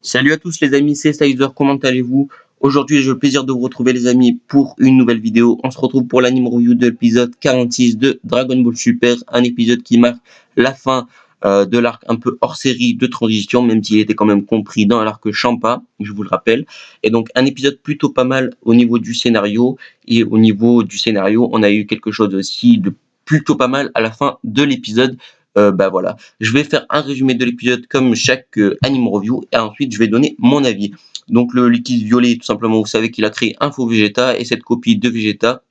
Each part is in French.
Salut à tous les amis, c'est Slider, comment allez-vous? Aujourd'hui j'ai le plaisir de vous retrouver les amis pour une nouvelle vidéo. On se retrouve pour l'anime review de l'épisode 46 de Dragon Ball Super, un épisode qui marque la fin de l'arc un peu hors série de transition, même s'il était quand même compris dans l'arc Champa, je vous le rappelle. Et donc un épisode plutôt pas mal au niveau du scénario, et au niveau du scénario on a eu quelque chose aussi de plutôt pas mal à la fin de l'épisode. Voilà, je vais faire un résumé de l'épisode comme chaque anime review et ensuite je vais donner mon avis. Donc le liquide violet, tout simplement, vous savez qu'il a créé un faux Vegeta et cette copie de Vegeta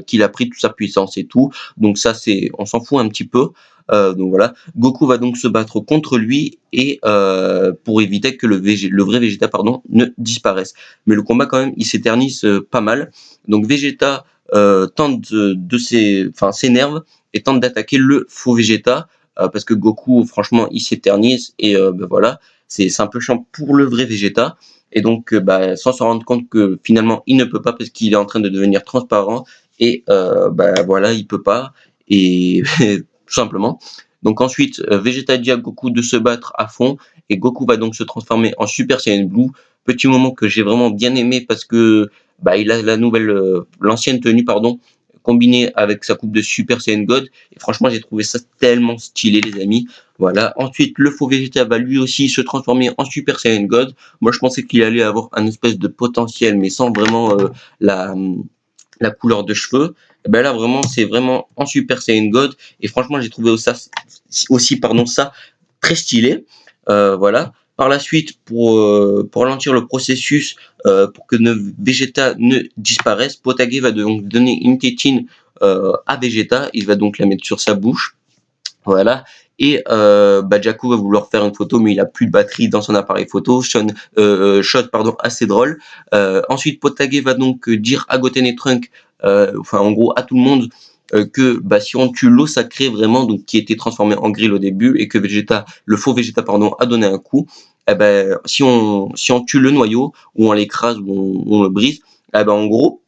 qu'il a pris toute sa puissance et tout. Donc ça, on s'en fout un petit peu. Donc voilà, Goku va donc se battre contre lui et pour éviter que le vrai Vegeta pardon ne disparaisse. Mais le combat quand même, il s'éternise pas mal. Donc Vegeta tente s'énerve et tente d'attaquer le faux Vegeta parce que Goku, franchement, il s'éternise et voilà, c'est un peu chiant pour le vrai Vegeta. Et donc, sans se rendre compte que finalement, il ne peut pas parce qu'il est en train de devenir transparent. Et voilà, il peut pas. Et tout simplement. Donc ensuite, Vegeta dit à Goku de se battre à fond. Et Goku va donc se transformer en Super Saiyan Blue. Petit moment que j'ai vraiment bien aimé parce que il a l'ancienne tenue, pardon, combinée avec sa coupe de Super Saiyan God. Et franchement, j'ai trouvé ça tellement stylé, les amis. Voilà. Ensuite, le faux Vegeta va lui aussi se transformer en Super Saiyan God. Moi, je pensais qu'il allait avoir un espèce de potentiel, mais sans vraiment la, la couleur de cheveux. Et ben là, vraiment, c'est vraiment en Super Saiyan God. Et franchement, j'ai trouvé ça très stylé. Voilà. Par la suite, pour ralentir le processus, pour que Vegeta ne disparaisse, Potage va donc donner une tétine à Vegeta. Il va donc la mettre sur sa bouche. Voilà. Et Jakku va vouloir faire une photo, mais il a plus de batterie dans son appareil photo. Shot, pardon, assez drôle. Ensuite, Potage va donc dire à Goten et Trunk, en gros à tout le monde, que si on tue l'eau sacrée vraiment, donc qui était transformée en grille au début, et que le faux Vegeta, pardon, a donné un coup, si on tue le noyau, ou on l'écrase, ou on le brise, en gros,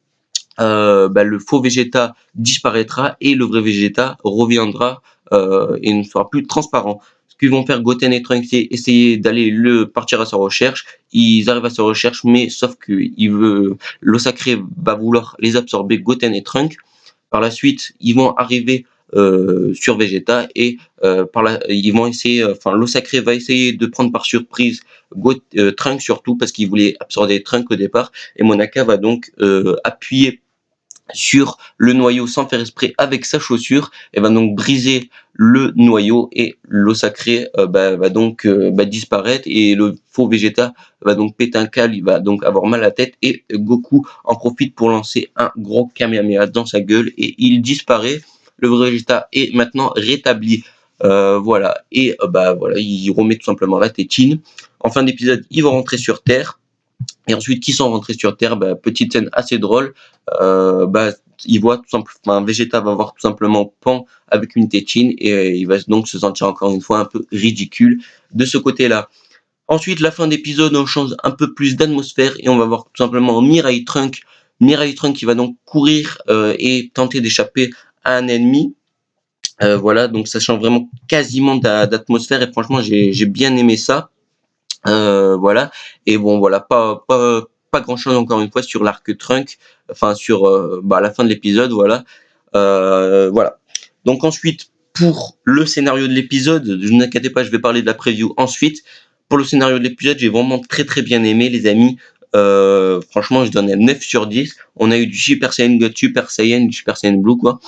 le faux Vegeta disparaîtra et le vrai Vegeta reviendra et ne sera plus transparent. Ce qu'ils vont faire Goten et Trunks, c'est essayer d'aller partir à sa recherche. Ils arrivent à sa recherche, mais sauf que l'eau sacrée va vouloir les absorber, Goten et Trunks. Par la suite, ils vont arriver sur Vegeta et ils vont essayer, l'eau sacrée va essayer de prendre par surprise Trunks surtout parce qu'il voulait absorber Trunks au départ et Monaka va donc appuyer sur le noyau sans faire exprès avec sa chaussure et va donc briser le noyau et l'eau sacrée va donc disparaître et le faux Vegeta va donc péter un câble, il va donc avoir mal à la tête et Goku en profite pour lancer un gros Kamehameha dans sa gueule et il disparaît. Le vrai Vegeta est maintenant rétabli. Voilà, et voilà, il remet tout simplement la tétine. En fin d'épisode, il va rentrer sur Terre. Et ensuite, qui sont rentrés sur Terre, petite scène assez drôle, il voit Vegeta va voir tout simplement Pan avec une tétine et il va donc se sentir encore une fois un peu ridicule de ce côté-là. Ensuite, la fin d'épisode, on change un peu plus d'atmosphère et on va voir tout simplement Mirai Trunk qui va donc courir et tenter d'échapper à un ennemi. Voilà, donc ça change vraiment quasiment d'atmosphère et franchement, j'ai bien aimé ça. Voilà. Et bon, voilà, pas grand chose encore une fois sur l'arc Trunk, sur la fin de l'épisode, voilà. Voilà. Donc ensuite, pour le scénario de l'épisode, ne vous inquiétez pas, je vais parler de la preview ensuite. Pour le scénario de l'épisode, j'ai vraiment très très bien aimé, les amis. Franchement, je donne un 9 sur 10. On a eu du Super Saiyan God, Super Saiyan, du Super Saiyan Blue, quoi.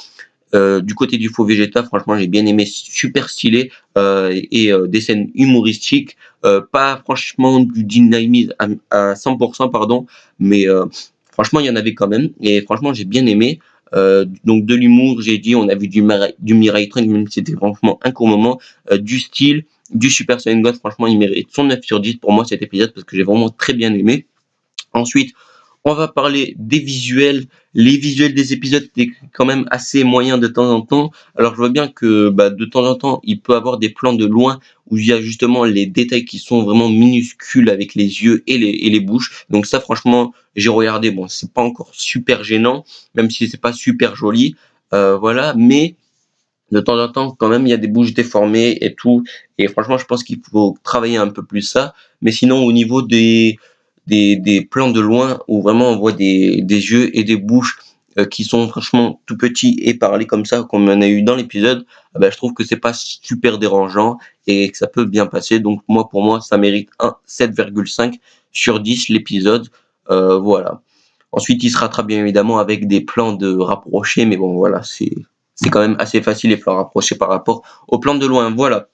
Du côté du faux Vegeta, franchement, j'ai bien aimé, super stylé et des scènes humoristiques, pas franchement du dynamisme à 100%, pardon, mais franchement, il y en avait quand même et franchement, j'ai bien aimé. Donc de l'humour, j'ai dit, on a vu du Mirai Trunks, même si c'était franchement un court moment, du style, du Super Saiyan God, franchement, il mérite son 9 sur 10 pour moi cet épisode parce que j'ai vraiment très bien aimé. Ensuite, on va parler des visuels. Les visuels des épisodes étaient quand même assez moyens de temps en temps. Alors je vois bien que de temps en temps, il peut avoir des plans de loin où il y a justement les détails qui sont vraiment minuscules avec les yeux et les bouches. Donc ça, franchement, j'ai regardé. Bon, c'est pas encore super gênant, même si c'est pas super joli. Voilà, mais de temps en temps, quand même, il y a des bouches déformées et tout. Et franchement, je pense qu'il faut travailler un peu plus ça. Mais sinon, au niveau des plans de loin, où vraiment on voit des yeux et des bouches qui sont franchement tout petits et parler comme ça, comme on a eu dans l'épisode, je trouve que c'est pas super dérangeant et que ça peut bien passer. Donc moi, pour moi, ça mérite un 7,5 sur 10 l'épisode. Voilà. Ensuite, il se rattrape bien évidemment avec des plans de rapprochés, mais bon, voilà, c'est quand même assez facile les plans rapprochés par rapport aux plans de loin. Voilà.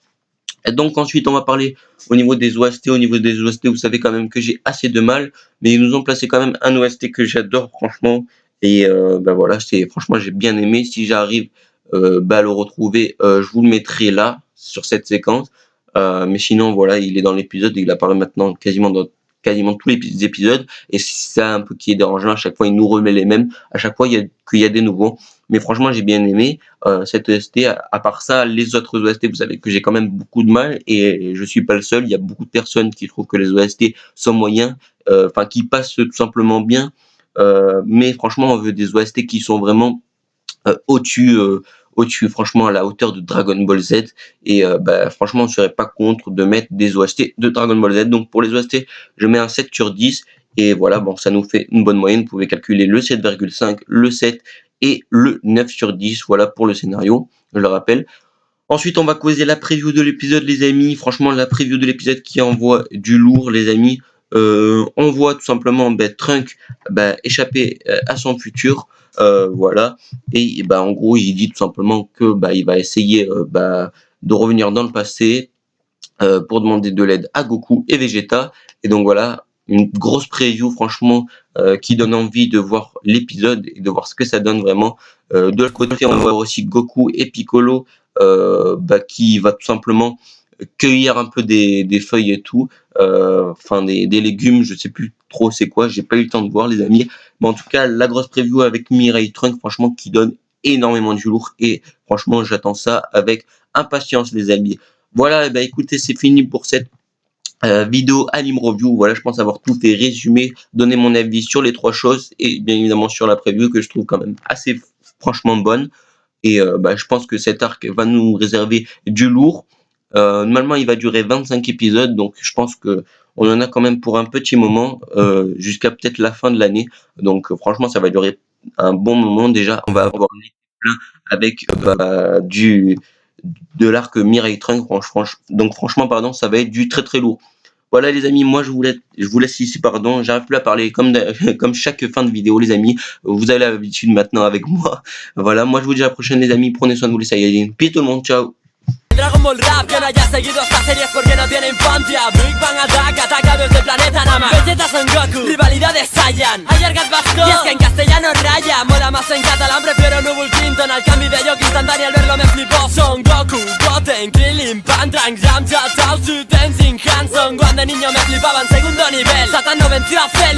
Et donc ensuite, on va parler au niveau des OST. Au niveau des OST, vous savez quand même que j'ai assez de mal, mais ils nous ont placé quand même un OST que j'adore franchement. Et voilà, franchement j'ai bien aimé. Si j'arrive à le retrouver, je vous le mettrai là sur cette séquence. Mais sinon voilà, il est dans l'épisode, il apparaît maintenant quasiment dans quasiment tous les épisodes, et c'est ça un peu qui est dérangeant. À chaque fois il nous remet les mêmes, à chaque fois qu'il y a des nouveaux. Mais franchement j'ai bien aimé cette OST. À part ça, les autres OST, vous savez que j'ai quand même beaucoup de mal, et je suis pas le seul. Il y a beaucoup de personnes qui trouvent que les OST sont moyens, enfin qui passent tout simplement bien. Mais franchement, on veut des OST qui sont vraiment au-dessus, franchement, à la hauteur de Dragon Ball Z. Et franchement, on ne serait pas contre de mettre des OST de Dragon Ball Z. Donc pour les OST, je mets un 7 sur 10. Et voilà, bon, ça nous fait une bonne moyenne. Vous pouvez calculer le 7,5, le 7 et le 9 sur 10. Voilà pour le scénario, je le rappelle. Ensuite, on va causer la preview de l'épisode, les amis. Franchement, la preview de l'épisode qui envoie du lourd, les amis. On voit tout simplement Trunk échapper à son futur, voilà. Et en gros, il dit tout simplement que il va essayer de revenir dans le passé pour demander de l'aide à Goku et Vegeta. Et donc voilà, une grosse preview franchement qui donne envie de voir l'épisode et de voir ce que ça donne vraiment. De l'autre côté, on voit aussi Goku et Piccolo qui va tout simplement cueillir un peu des feuilles et tout, enfin des légumes, je sais plus trop c'est quoi, j'ai pas eu le temps de voir les amis, mais en tout cas la grosse preview avec Mirai Trunk, franchement qui donne énormément du lourd, et franchement j'attends ça avec impatience les amis. Voilà, écoutez, c'est fini pour cette vidéo anime review. Voilà, je pense avoir tout fait, résumé, donner mon avis sur les trois choses, et bien évidemment sur la preview que je trouve quand même assez franchement bonne. Et je pense que cet arc va nous réserver du lourd. Normalement il va durer 25 épisodes, donc je pense que on en a quand même pour un petit moment, jusqu'à peut-être la fin de l'année. Donc franchement ça va durer un bon moment. Déjà on va avoir un été plein avec de l'arc Mirai Trunk, donc franchement pardon, ça va être du très très lourd. Voilà les amis, moi je vous laisse ici, pardon, j'arrive plus à parler comme chaque fin de vidéo les amis, vous avez l'habitude maintenant avec moi. Voilà, moi je vous dis à la prochaine les amis, prenez soin de vous les Saiyajin, peace tout le monde, ciao. Dragon Ball Rap, que no haya seguido estas series porque no tiene infancia. Big Bang Attack, ataca desde el planeta Nama. Vegeta Son Goku, rivalidad de Saiyan. Ayer Gat Bastón, y es que en castellano raya. Mola más en catalán, prefiero Nubul Clinton. Al cambio de Yoki instantáneo al verlo me flipó. Son Goku, Goten, Krillin, Pantrang, Yamcha, Tao, Tenzin, Hanson. Cuando de niño me flipaban segundo nivel. Satan no venció a Cell.